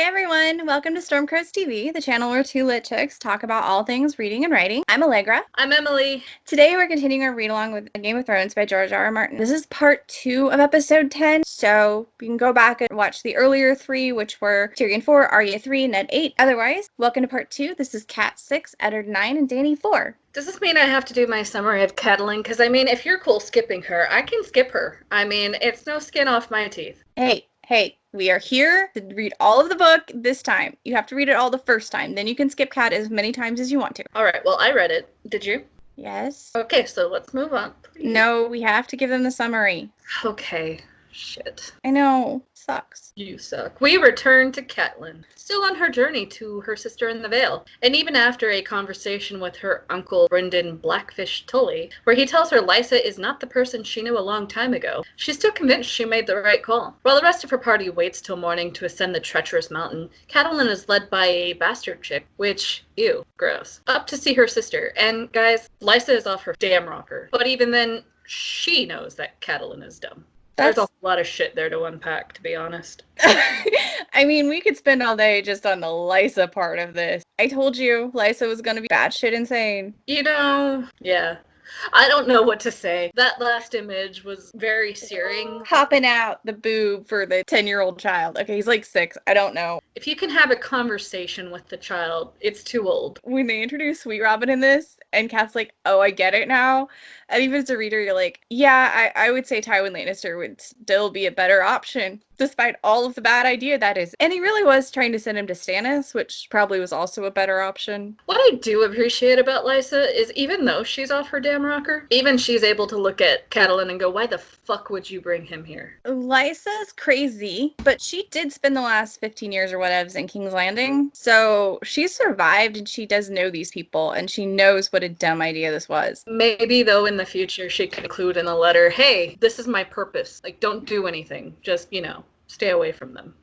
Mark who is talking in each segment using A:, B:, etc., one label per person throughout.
A: Hey everyone, welcome to StormCrows TV, the channel where two lit chicks talk about all things reading and writing. I'm Allegra.
B: I'm Emily.
A: Today we're continuing our read along with Game of Thrones by George R. R. Martin. This is part 2 of episode 10, so you can go back and watch the earlier 3, which were Tyrion 4, Arya 3, Ned 8. Otherwise, welcome to part 2. This is Cat 6, Eddard 9, and Dany 4.
B: Does this mean I have to do my summary of Catelyn? Because, if you're cool skipping her, I can skip her. It's no skin off my teeth.
A: Hey, we are here to read all of the book this time. You have to read it all the first time. Then you can skip Cat as many times as you want to.
B: All right, well, I read it. Did you?
A: Yes.
B: Okay, so let's move on, please.
A: No, we have to give them the summary.
B: Okay. Shit.
A: I know. Sucks.
B: You suck. We return to Catelyn, still on her journey to her sister in the Vale. And even after a conversation with her uncle Brynden Blackfish Tully, where he tells her Lysa is not the person she knew a long time ago, she's still convinced she made the right call. While the rest of her party waits till morning to ascend the treacherous mountain, Catelyn is led by a bastard chick, which, ew, gross, up to see her sister. And guys, Lysa is off her damn rocker. But even then, she knows that Catelyn is dumb. There's a lot of shit there to unpack, to be honest.
A: We could spend all day just on the Lysa part of this. I told you Lysa was gonna be batshit insane.
B: Yeah. I don't know what to say. That last image was very searing.
A: Popping out the boob for the 10-year-old child. Okay, he's like 6. I don't know.
B: If you can have a conversation with the child, it's too old.
A: When they introduce Sweet Robin in this, and Kat's like, oh, I get it now. And even as a reader, you're like, yeah, I would say Tywin Lannister would still be a better option, despite all of the bad idea that is. And he really was trying to send him to Stannis, which probably was also a better option.
B: What I do appreciate about Lysa is even though she's off her damn rocker, even she's able to look at Catelyn and go, why the fuck would you bring him here?
A: Lysa's crazy, but she did spend the last 15 years or whatever in King's Landing. So she survived and she does know these people and she knows what a dumb idea this was.
B: Maybe though in the future she could include in a letter, hey, this is my purpose. Like, don't do anything. Just, stay away from them.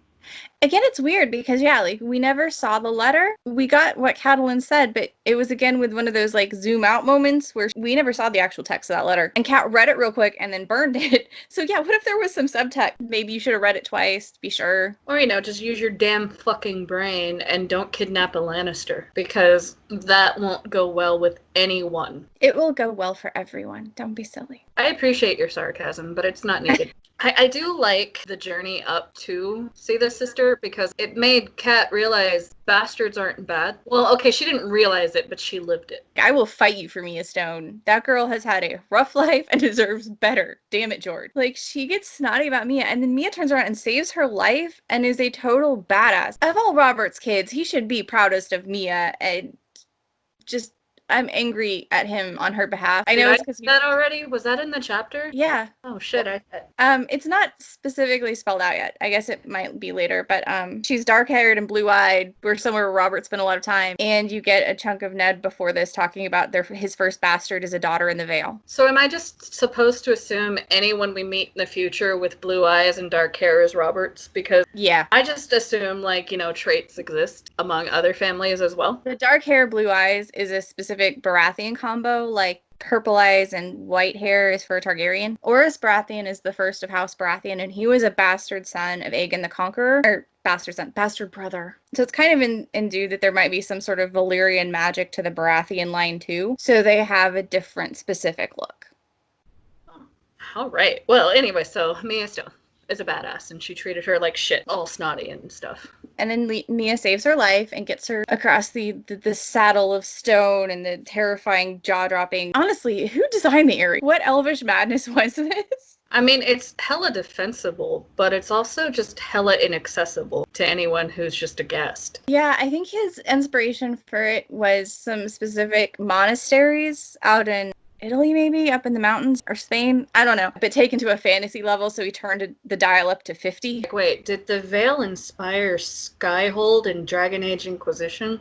A: Again, it's weird because, we never saw the letter. We got what Catelyn said, but it was again with one of those zoom out moments where we never saw the actual text of that letter. And Cat read it real quick and then burned it. So what if there was some subtext? Maybe you should have read it twice to be sure.
B: Or, just use your damn fucking brain and don't kidnap a Lannister, because that won't go well with anyone.
A: It will go well for everyone. Don't be silly.
B: I appreciate your sarcasm, but it's not needed. I do like the journey up to see the sister because it made Kat realize bastards aren't bad. Well, okay, she didn't realize it, but she lived it.
A: I will fight you for Mia Stone. That girl has had a rough life and deserves better. Damn it, George. She gets snotty about Mia, and then Mia turns around and saves her life and is a total badass. Of all Robert's kids, he should be proudest of Mia, and just I'm angry at him on her behalf. I know it's because
B: that already was that in the chapter?
A: Yeah.
B: Oh shit!
A: It's not specifically spelled out yet. I guess it might be later, but she's dark-haired and blue-eyed. We're somewhere where Robert spent a lot of time, and you get a chunk of Ned before this talking about his first bastard is a daughter in the Vale.
B: So am I just supposed to assume anyone we meet in the future with blue eyes and dark hair is Robert's? Because I just assume traits exist among other families as well.
A: The dark hair, blue eyes is a specific Baratheon combo, purple eyes and white hair is for a Targaryen. Oris Baratheon is the first of House Baratheon, and he was a bastard son of Aegon the Conqueror, or bastard brother. So it's kind of induced that there might be some sort of Valyrian magic to the Baratheon line too, so they have a different specific look.
B: All right. Well, anyway, so Mia Stone is a badass, and she treated her like shit, all snotty and stuff.
A: And then Mia saves her life and gets her across the saddle of stone and the terrifying jaw-dropping. Honestly, who designed the area? What elvish madness was this?
B: It's hella defensible, but it's also just hella inaccessible to anyone who's just a guest.
A: Yeah, I think his inspiration for it was some specific monasteries out in Italy, maybe, up in the mountains, or Spain. I don't know. But taken to a fantasy level, so he turned the dial up to 50.
B: Wait, did the Vale inspire Skyhold and Dragon Age Inquisition?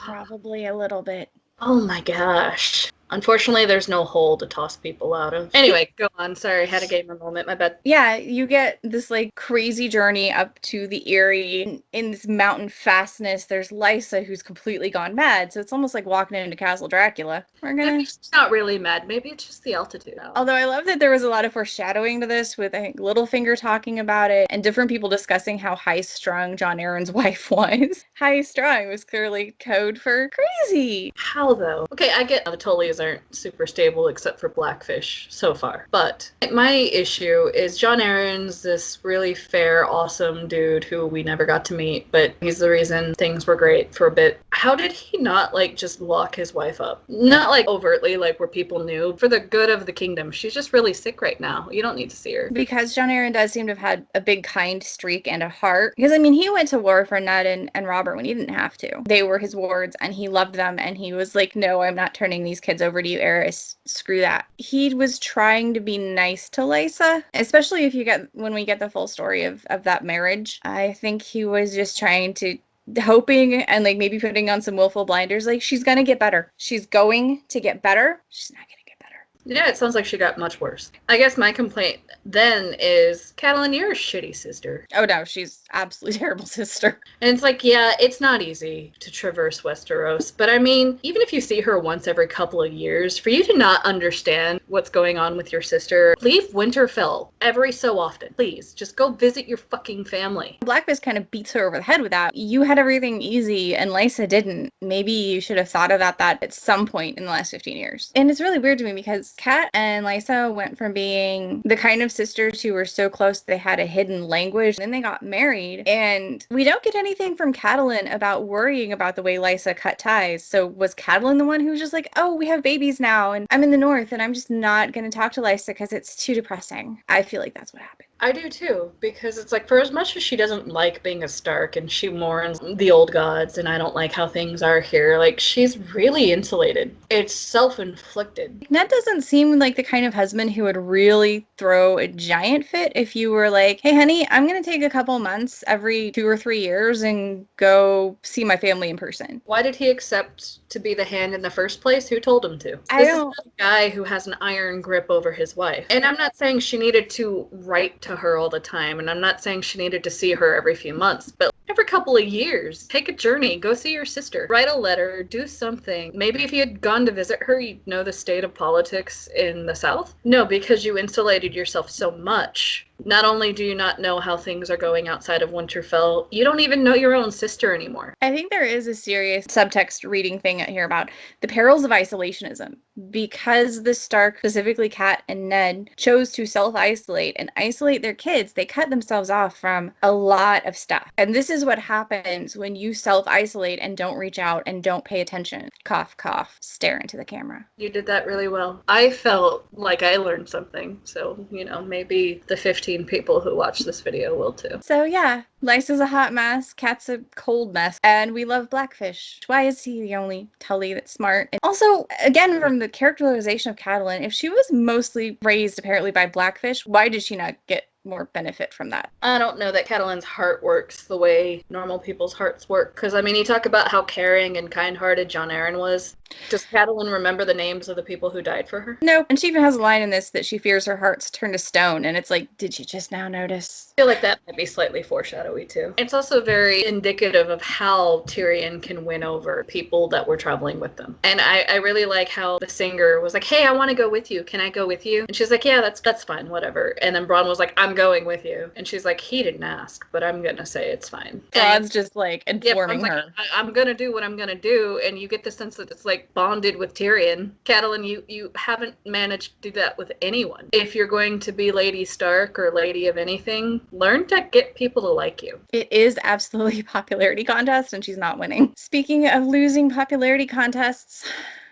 A: Probably a little bit.
B: Oh my gosh. Unfortunately, there's no hole to toss people out of. Anyway, go on. Sorry, I had a gamer moment. My bad.
A: Yeah, you get this like crazy journey up to the Eyrie. In this mountain fastness, there's Lysa who's completely gone mad. So it's almost like walking into Castle Dracula.
B: Maybe she's not really mad. Maybe it's just the altitude.
A: Although I love that there was a lot of foreshadowing to this with, I think, Littlefinger talking about it and different people discussing how high-strung Jon Arryn's wife was. High-strung was clearly code for crazy.
B: How, though? Okay, I get the Tullys aren't super stable except for Blackfish so far. But my issue is Jon Arryn's this really fair, awesome dude who we never got to meet, but he's the reason things were great for a bit. How did he not, like, just lock his wife up? Not, like, overtly, like, where people knew. For the good of the kingdom. She's just really sick right now. You don't need to see her.
A: Because Jon Arryn does seem to have had a big kind streak and a heart. Because, I mean, he went to war for Ned and Robert when he didn't have to. They were his wards, and he loved them, and he was like, no, I'm not turning these kids over to you, Aerys. Screw that. He was trying to be nice to Lysa, especially if you get, when we get the full story of that marriage. I think he was just trying to hoping and like maybe putting on some willful blinders, like she's gonna get better. She's going to get better. She's not gonna get better.
B: Yeah, it sounds like she got much worse. I guess my complaint then is, Catelyn, you're a shitty sister.
A: Oh no, she's absolutely terrible sister.
B: And it's like, yeah, it's not easy to traverse Westeros, but I mean, even if you see her once every couple of years, for you to not understand what's going on with your sister, leave Winterfell every so often. Please, just go visit your fucking family.
A: Blackfish kind of beats her over the head with that. You had everything easy and Lysa didn't. Maybe you should have thought about that at some point in the last 15 years. And it's really weird to me because Kat and Lysa went from being the kind of sisters who were so close they had a hidden language, and then they got married, and we don't get anything from Catelyn about worrying about the way Lysa cut ties. So was Catelyn the one who was just like, oh, we have babies now, and I'm in the north, and I'm just not going to talk to Lysa because it's too depressing? I feel like that's what happened.
B: I do too, because it's like, for as much as she doesn't like being a Stark and she mourns the old gods and I don't like how things are here, like, she's really insulated. It's self-inflicted.
A: Ned doesn't seem like the kind of husband who would really throw a giant fit if you were like, hey honey, I'm gonna take a couple months every 2 or 3 years and go see my family in person.
B: Why did he accept to be the hand in the first place? Who told him to?
A: I
B: This
A: don't-
B: is a guy who has an iron grip over his wife. And I'm not saying she needed to write to her all the time, and I'm not saying she needed to see her every few months, but every couple of years, take a journey, go see your sister, write a letter, do something. Maybe if you had gone to visit her, you'd know the state of politics in the South. No, because you insulated yourself so much. Not only do you not know how things are going outside of Winterfell, you don't even know your own sister anymore.
A: I think there is a serious subtext reading thing here about the perils of isolationism. Because the Stark, specifically Kat and Ned, chose to self-isolate and isolate their kids, they cut themselves off from a lot of stuff. And this is what happens when you self-isolate and don't reach out and don't pay attention. Cough, cough, stare into the camera.
B: You did that really well. I felt like I learned something, so, you know, maybe the 15 people who watch this video will too.
A: So yeah, Lysa's a hot mess, Kat's a cold mess, and we love Blackfish. Why is he the only Tully that's smart? And also, again, from the characterization of Catelyn, if she was mostly raised apparently by Blackfish, why did she not get more benefit from that?
B: I don't know that Catelyn's heart works the way normal people's hearts work. Because, I mean, you talk about how caring and kind-hearted Jon Arryn was. Does Catelyn remember the names of the people who died for her?
A: No, and she even has a line in this that she fears her heart's turned to stone, and it's like, did you just now notice?
B: I feel like that might be slightly foreshadowy too. It's also very indicative of how Tyrion can win over people that were traveling with them. And I really like how the singer was like, hey, I want to go with you. Can I go with you? And she's like, yeah, that's fine, whatever. And then Bronn was like, I'm going with you. And she's like, he didn't ask, but I'm gonna say it's fine.
A: God's just like informing
B: like,
A: her.
B: I'm gonna do what I'm gonna do, and you get the sense that it's like bonded with Tyrion. Catelyn, you haven't managed to do that with anyone. If you're going to be Lady Stark or Lady of anything, learn to get people to like you.
A: It is absolutely a popularity contest, and she's not winning. Speaking of losing popularity contests,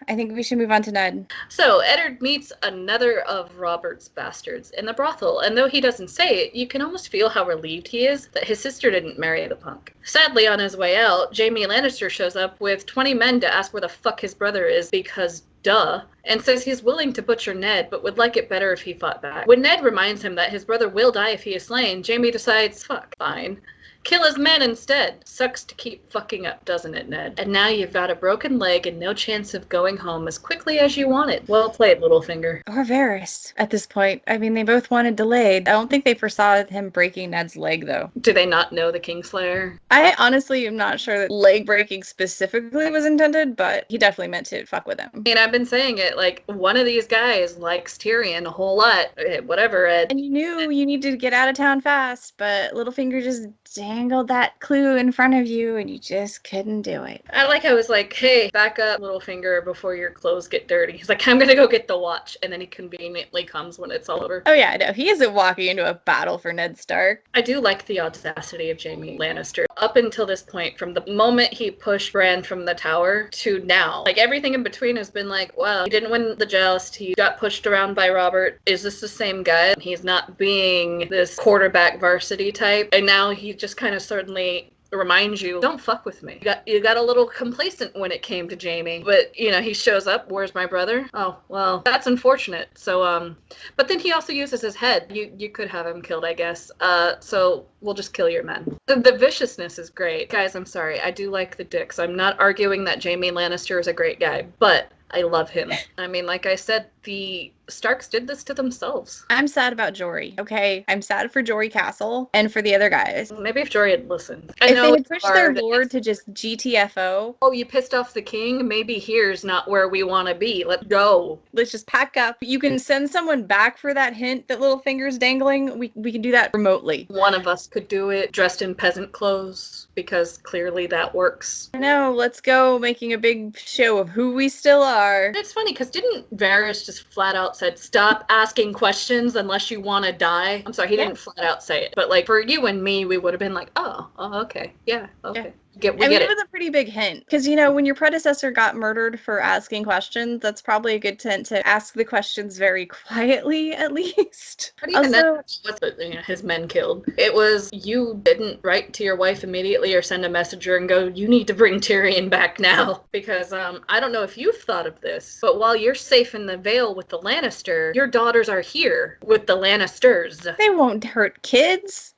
A: I think we should move on to Ned.
B: So, Eddard meets another of Robert's bastards in the brothel, and though he doesn't say it, you can almost feel how relieved he is that his sister didn't marry the punk. Sadly, on his way out, Jaime Lannister shows up with 20 men to ask where the fuck his brother is, because duh, and says he's willing to butcher Ned, but would like it better if he fought back. When Ned reminds him that his brother will die if he is slain, Jaime decides, fuck, fine. Kill his men instead. Sucks to keep fucking up, doesn't it, Ned? And now you've got a broken leg and no chance of going home as quickly as you wanted. Well played, Littlefinger.
A: Or Varys at this point. I mean, they both wanted delayed. I don't think they foresaw him breaking Ned's leg, though.
B: Do they not know the Kingslayer?
A: I honestly am not sure that leg breaking specifically was intended, but he definitely meant to fuck with him.
B: I mean, I've been saying it, like, one of these guys likes Tyrion a whole lot. Whatever, Ed.
A: And you knew you needed to get out of town fast, but Littlefinger just dangled that clue in front of you and you just couldn't do it.
B: I was like, hey, back up, Littlefinger, before your clothes get dirty. He's like, I'm gonna go get the watch. And then he conveniently comes when it's all over.
A: Oh yeah, no, he isn't walking into a battle for Ned Stark.
B: I do like the audacity of Jaime Lannister. Up until this point, from the moment he pushed Bran from the tower to now, like everything in between has been like, wow, he didn't win the joust. He got pushed around by Robert. Is this the same guy? He's not being this quarterback varsity type. And now he just kind of suddenly reminds you, don't fuck with me. You got a little complacent when it came to Jaime, but he shows up. Where's my brother? Oh, well, that's unfortunate. So, but then he also uses his head. You could have him killed, I guess. So we'll just kill your men. The viciousness is great. Guys, I'm sorry. I do like the dicks. I'm not arguing that Jaime Lannister is a great guy, but I love him. I mean, like I said, the Starks did this to themselves.
A: I'm sad about Jory, okay? I'm sad for Jory Castle and for the other guys.
B: Maybe if Jory had listened.
A: If they had pushed their lord to just GTFO.
B: Oh, you pissed off the king? Maybe here's not where we want to be. Let's go.
A: Let's just pack up. You can send someone back for that hint that Littlefinger's dangling. We can do that remotely.
B: One of us could do it dressed in peasant clothes, because clearly that works.
A: No, let's go making a big show of who we still are.
B: It's funny, because didn't Varys just flat out said, stop asking questions unless you want to die? I'm sorry, he didn't flat out say it. But like for you and me, we would have been like, oh, okay. Yeah, okay. Yeah.
A: It was a pretty big hint. Because, when your predecessor got murdered for asking questions, that's probably a good hint to ask the questions very quietly, at least.
B: Also, his men killed. It was, you didn't write to your wife immediately or send a messenger and go, you need to bring Tyrion back now. Because, I don't know if you've thought of this, but while you're safe in the Vale with the Lannister, your daughters are here with the Lannisters.
A: They won't hurt kids.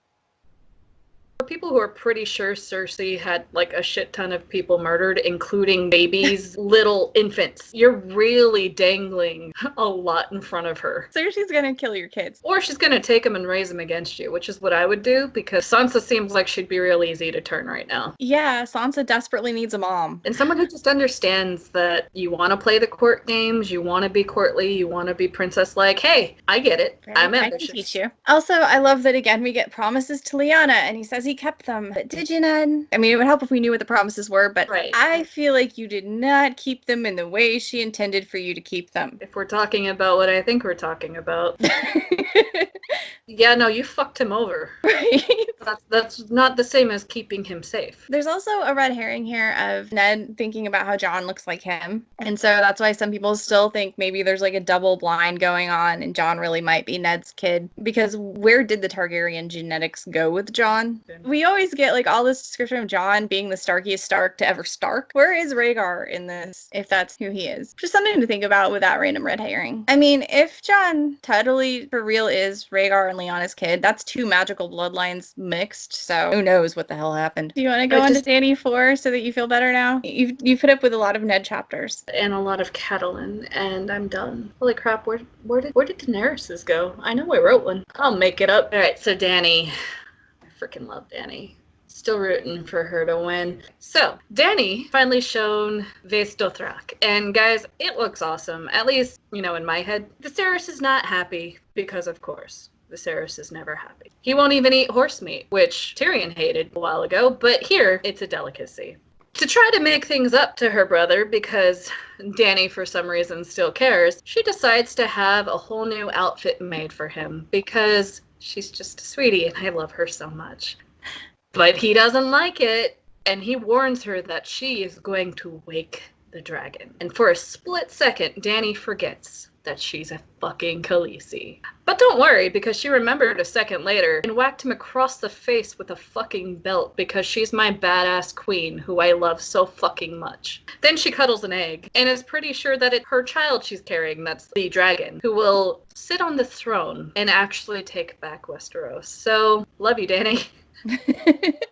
B: For people who are pretty sure Cersei had like a shit ton of people murdered, including babies, little infants, you're really dangling a lot in front of her.
A: Cersei's gonna kill your kids.
B: Or she's gonna take them and raise them against you, which is what I would do, because Sansa seems like she'd be real easy to turn right now.
A: Yeah, Sansa desperately needs a mom.
B: And someone who just understands that you want to play the court games, you want to be courtly, you want to be princess-like. Hey, I get it. I'm ambitious.
A: I can teach you. Also, I love that again we get promises to Lyanna, and he says he kept them. But did you, Ned? I mean, it would help if we knew what the promises were, but I feel like you did not keep them in the way she intended for you to keep them.
B: If we're talking about what I think we're talking about. Yeah, no, you fucked him over.
A: Right?
B: That's not the same as keeping him safe.
A: There's also a red herring here of Ned thinking about how Jon looks like him. And so that's why some people still think maybe there's like a double blind going on and Jon really might be Ned's kid. Because where did the Targaryen genetics go with Jon? We always get like all this description of Jon being the starkiest Stark to ever Stark. Where is Rhaegar in this, if that's who he is? Just something to think about with that random red herring. I mean, if Jon totally for real is Rhaegar and Lyanna's kid, that's two magical bloodlines mixed, so who knows what the hell happened. Do you want to go on to Dany 4 so that you feel better now? You've put up with a lot of Ned chapters.
B: And a lot of Catelyn, and I'm done. Holy crap, where did Daenerys go? I know I wrote one. I'll make it up. Alright, so Dany. I freaking love Dany. Still rooting for her to win. So, Dany finally shown Vaes Dothrak. And guys, it looks awesome. At least, in my head. Viserys is not happy because, of course, Viserys is never happy. He won't even eat horse meat, which Tyrion hated a while ago, but here, it's a delicacy. To try to make things up to her brother, because Dany for some reason still cares, she decides to have a whole new outfit made for him, because she's just a sweetie and I love her so much. But he doesn't like it, and he warns her that she is going to wake the dragon. And for a split second, Dany forgets that she's a fucking Khaleesi. But don't worry, because she remembered a second later and whacked him across the face with a fucking belt because she's my badass queen who I love so fucking much. Then she cuddles an egg and is pretty sure that it's her child she's carrying that's the dragon who will sit on the throne and actually take back Westeros. So, love you, Dany.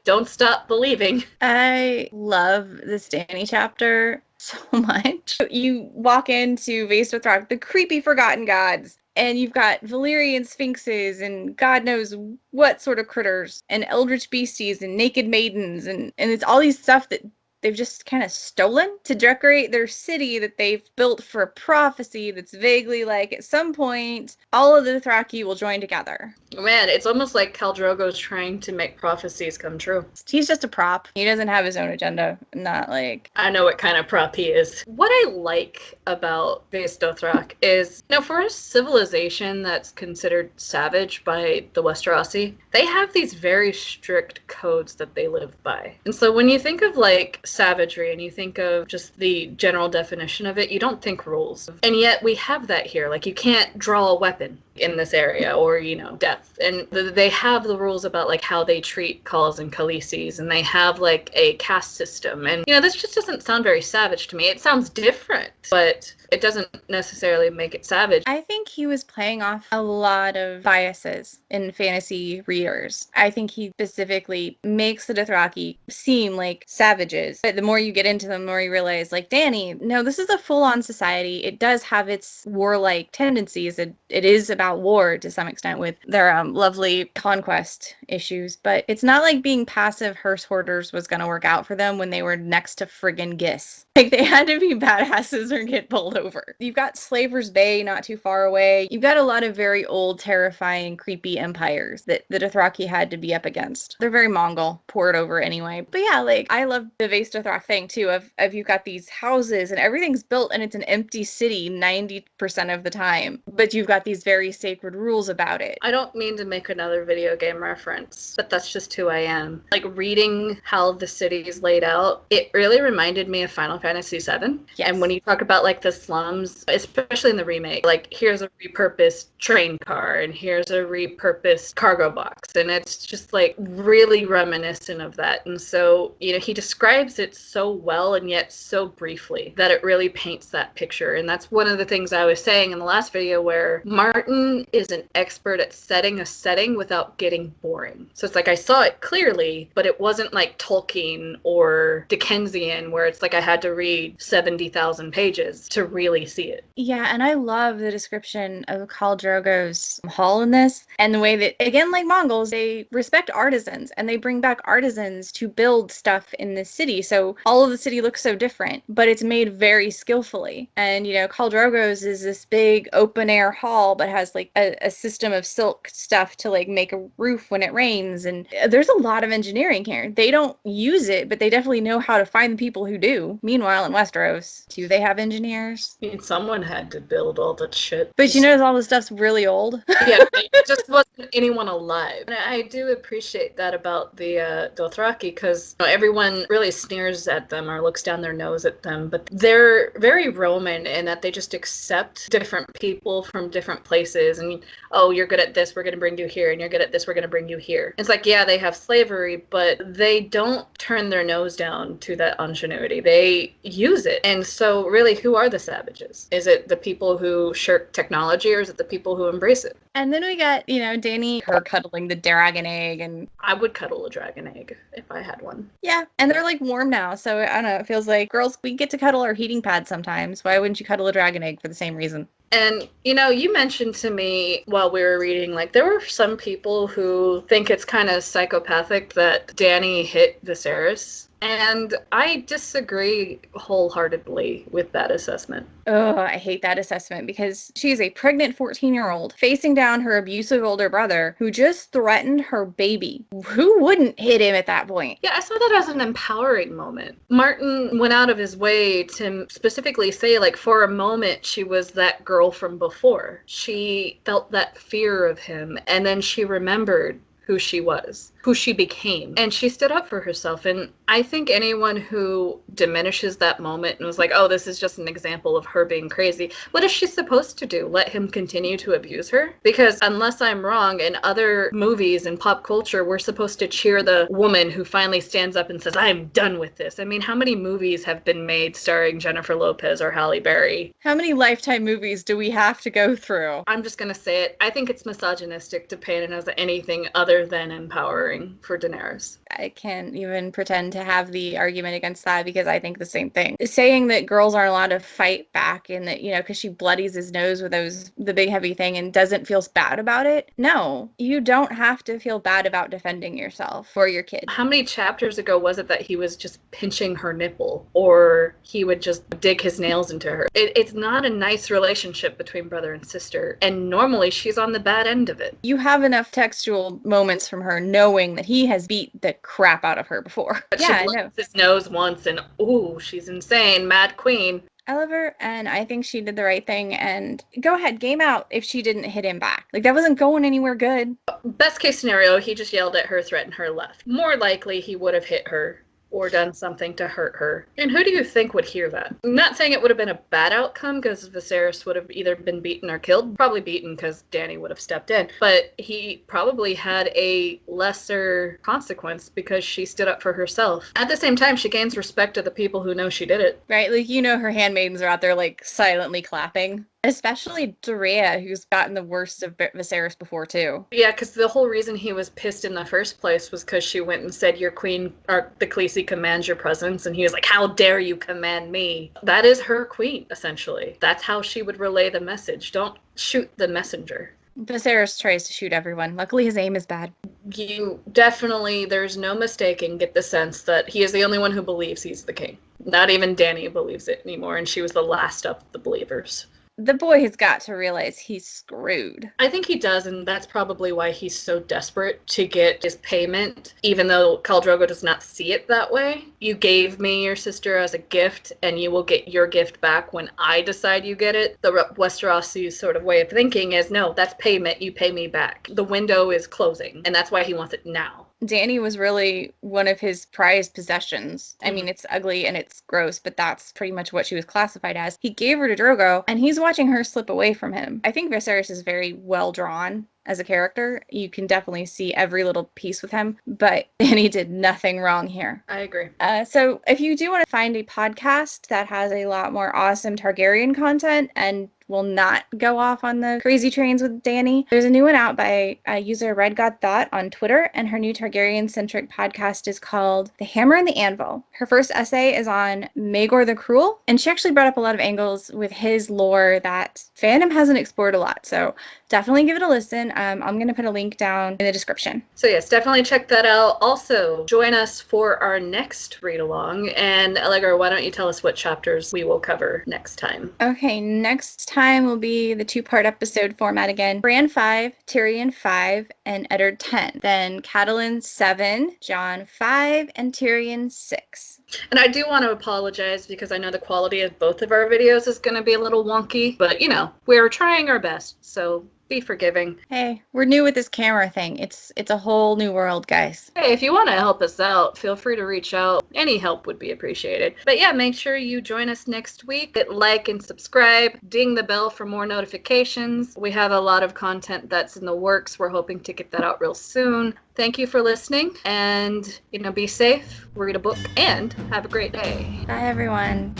B: Don't stop believing.
A: I love this Dany chapter so much. You walk into Vaestothrog, the creepy Forgotten Gods, and you've got Valyrian sphinxes and God knows what sort of critters and eldritch beasties and naked maidens and it's all these stuff that they've just kind of stolen to decorate their city that they've built for a prophecy that's vaguely like at some point all of the Dothraki will join together.
B: Man, it's almost like Khal Drogo's trying to make prophecies come true.
A: He's just a prop. He doesn't have his own agenda. Not like...
B: I know what kind of prop he is. What I like about Vaes Dothrak is, for a civilization that's considered savage by the Westerosi, they have these very strict codes that they live by. And so when you think of like savagery and you think of just the general definition of it, you don't think rules. And yet we have that here. Like you can't draw a weapon in this area or, death. And they have the rules about like how they treat Khals and Khaleesi's, and they have like a caste system. And, this just doesn't sound very savage to me. It sounds different, but it doesn't necessarily make it savage.
A: I think he was playing off a lot of biases in fantasy readers. I think he specifically makes the Dothraki seem like savages. But the more you get into them, the more you realize, like, Dany, no, this is a full-on society. It does have its warlike tendencies. It is about war to some extent with their lovely conquest issues. But it's not like being passive hearse hoarders was going to work out for them when they were next to friggin' Gis. Like, they had to be badasses or get pulled over. You've got Slaver's Bay not too far away. You've got a lot of very old, terrifying, creepy empires that the Dothraki had to be up against. They're very Mongol, poured over anyway. But yeah, like, I love the Vaes Dothrak thing too, of you've got these houses and everything's built and it's an empty city 90% of the time. But you've got these very sacred rules about it.
B: I don't mean to make another video game reference, but that's just who I am. Like, reading how the city is laid out, it really reminded me of Final Fantasy VII.
A: Yes.
B: And when you talk about like the slums, especially in the remake, like here's a repurposed train car and here's a repurposed cargo box, and it's just like really reminiscent of that. And so he describes it so well and yet so briefly that it really paints that picture. And that's one of the things I was saying in the last video, where Martin is an expert at setting a setting without getting boring. So it's like I saw it clearly, but it wasn't like Tolkien or Dickensian where it's like I had to read 70,000 pages to really see it.
A: Yeah, and I love the description of Khal Drogo's hall in this, and the way that, again, like Mongols, they respect artisans, and they bring back artisans to build stuff in this city, so all of the city looks so different, but it's made very skillfully. And, Khal Drogo's is this big open-air hall, but has, like, a system of silk stuff to, like, make a roof when it rains, and there's a lot of engineering here. They don't use it, but they definitely know how to find the people who do. Meanwhile, in Westeros, do they have engineers?
B: I mean, someone had to build all that shit.
A: But all this stuff's really old.
B: Yeah, it just wasn't anyone alive. And I do appreciate that about the Dothraki, because everyone really sneers at them or looks down their nose at them, but they're very Roman in that they just accept different people from different places. And, oh, you're good at this, we're going to bring you here, and you're good at this, we're going to bring you here. It's like, yeah, they have slavery, but they don't turn their nose down to that ingenuity. They use it. And so really, who are the savages? Is it the people who shirk technology, or is it the people who embrace it?
A: And then we got, Dany, her cuddling the dragon egg, and
B: I would cuddle a dragon egg if I had one.
A: Yeah, and they're like warm now, so I don't know, it feels like, girls, we get to cuddle our heating pad sometimes. Why wouldn't you cuddle a dragon egg for the same reason?
B: And, you mentioned to me while we were reading, like, there were some people who think it's kind of psychopathic that Dany hit Viserys. And I disagree wholeheartedly with that assessment.
A: Oh, I hate that assessment, because she's a pregnant 14-year-old facing down her abusive older brother who just threatened her baby. Who wouldn't hit him at that point?
B: Yeah, I saw that as an empowering moment. Martin went out of his way to specifically say, like, for a moment, she was that girl from before. She felt that fear of him, and then she remembered who she was, who she became, and she stood up for herself. And I think anyone who diminishes that moment and was like, oh, this is just an example of her being crazy, what is she supposed to do? Let him continue to abuse her? Because unless I'm wrong, in other movies and pop culture, we're supposed to cheer the woman who finally stands up and says, I'm done with this. I mean, how many movies have been made starring Jennifer Lopez or Halle Berry?
A: How many Lifetime movies do we have to go through?
B: I'm just gonna say it. I think it's misogynistic to paint it as anything other than empowering. cheering for Daenerys.
A: I can't even pretend to have the argument against that because I think the same thing. Saying that girls aren't allowed to fight back and that, because she bloodies his nose with the big heavy thing and doesn't feel bad about it. No, you don't have to feel bad about defending yourself or your kid.
B: How many chapters ago was it that he was just pinching her nipple or he would just dig his nails into her? It's not a nice relationship between brother and sister. And normally she's on the bad end of it.
A: You have enough textual moments from her knowing that he has beat the crap out of her before.
B: But
A: yeah,
B: she blows his nose once and, ooh, she's insane. Mad queen.
A: I love her, and I think she did the right thing, and go ahead, game out if she didn't hit him back. Like, that wasn't going anywhere good.
B: Best case scenario, he just yelled at her, threatened her, left. More likely, he would have hit her or done something to hurt her. And who do you think would hear that? I'm not saying it would have been a bad outcome because Viserys would have either been beaten or killed. Probably beaten because Dany would have stepped in. But he probably had a lesser consequence because she stood up for herself. At the same time, she gains respect of the people who know she did it.
A: Right? Like, her handmaidens are out there, like, silently clapping. Especially Dorea, who's gotten the worst of Viserys before, too.
B: Yeah, because the whole reason he was pissed in the first place was because she went and said, your queen, or the Khaleesi commands your presence, and he was like, how dare you command me? That is her queen, essentially. That's how she would relay the message. Don't shoot the messenger.
A: Viserys tries to shoot everyone. Luckily, his aim is bad.
B: You definitely, there's no mistaking, get the sense that he is the only one who believes he's the king. Not even Dany believes it anymore, and she was the last of the believers.
A: The boy has got to realize he's screwed.
B: I think he does, and that's probably why he's so desperate to get his payment, even though Khal Drogo does not see it that way. You gave me your sister as a gift, and you will get your gift back when I decide you get it. The Westerosi sort of way of thinking is, no, that's payment, you pay me back. The window is closing, and that's why he wants it now.
A: Dany was really one of his prized possessions. I mean, it's ugly and it's gross, but that's pretty much what she was classified as. He gave her to Drogo, and he's watching her slip away from him. I think Viserys is very well drawn as a character. You can definitely see every little piece with him, but Dany did nothing wrong here.
B: I agree.
A: So if you do want to find a podcast that has a lot more awesome Targaryen content and will not go off on the crazy trains with Dany, there's a new one out by user Red God Thought on Twitter, and her new Targaryen-centric podcast is called The Hammer and the Anvil. Her first essay is on Maegor the Cruel, and she actually brought up a lot of angles with his lore that fandom hasn't explored a lot, so definitely give it a listen. I'm going to put a link down in the description.
B: So yes, definitely check that out. Also, join us for our next read-along, and Allegra, why don't you tell us what chapters we will cover next time?
A: Okay, next time will be the two-part episode format again. Bran 5, Tyrion 5, and Eddard 10. Then Catelyn 7, Jon 5, and Tyrion 6.
B: And I do want to apologize because I know the quality of both of our videos is going to be a little wonky, but we're trying our best, so be forgiving.
A: Hey, we're new with this camera thing. It's a whole new world, guys.
B: Hey, if you want to help us out, feel free to reach out. Any help would be appreciated. But yeah, make sure you join us next week. Hit like and subscribe. Ding the bell for more notifications. We have a lot of content that's in the works. We're hoping to get that out real soon. Thank you for listening, and be safe, read a book, and have a great day.
A: Bye, everyone.